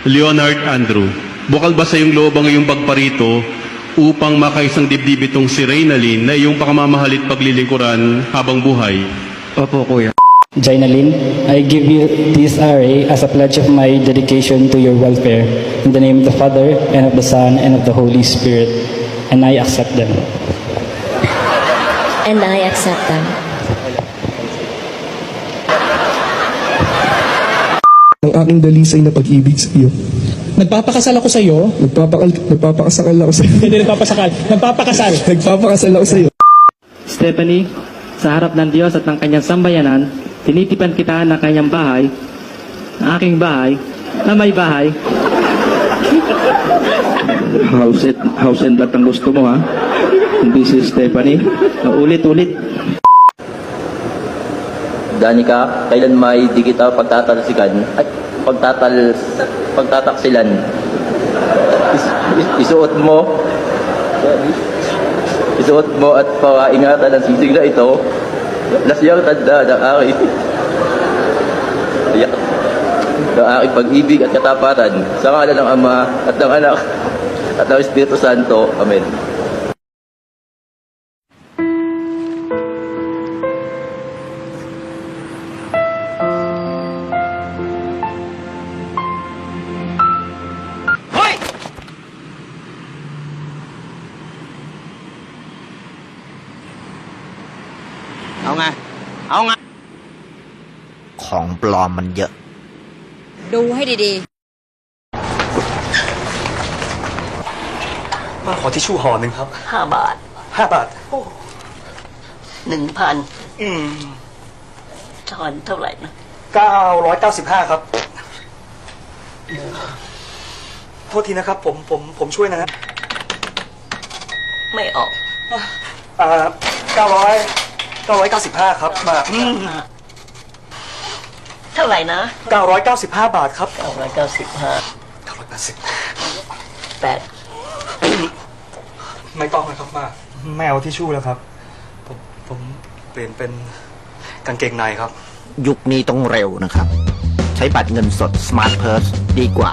Leonard Andrew, bukal ba sa iyong loob ang iyong pagparito upang makaisang dibdib itong si Reynalyn na iyong pakamamahalit paglilingkuran habang buhay? Opo, kuya. Jainalyn, I give you this RA as a pledge of my dedication to your welfare. In the name of the Father, and of the Son, and of the Holy Spirit. And I accept them. And I accept them. Ang aking dalisay na pag-ibig sa iyo. Nagpapakasal ako sa iyo. Nagpapakasal ako sa iyo. Hindi nagpapasakal. Nagpapakasal. Nagpapakasal ako sa iyo. Stephanie, sa harap ng Diyos at ng kanyang sambayanan, tinitipan kita ng kanyang bahay, ng aking bahay, na may bahay. House and lot ang gusto mo, ha? Hindi si Stephanie. Ulit-ulit. Danica, kailan may di kita pagtatalsikan at pagtataksilan. Isuot mo at paingatan ang sisig na ito. Lasiyang tanda ng aking pag-ibig at katapatan sa ngalan ng Ama at ng Anak at ng Espiritu Santo. Amen.เอาไงของปลอมมันเยอะดูให้ดีมาขอทิชชู่ห่อหนึ่งครับ 5 บาท 5 บาท 1,000ถอนเท่าไหร่นะ 995 ครับ โทษทีนะครับ ผมช่วยนะฮะ ไม่ออก 995 ครับมา เท่าไหร่นะ 995 บาทครับ 995 980 8 ไม่ต้องนะครับมาแมวทิชชู่แล้วครับ ผมเปลี่ยนเป็นกางเกงในครับ ยุคนี้ต้องเร็วนะครับ ใช้บัตรเงินสด Smart Purse ดีกว่า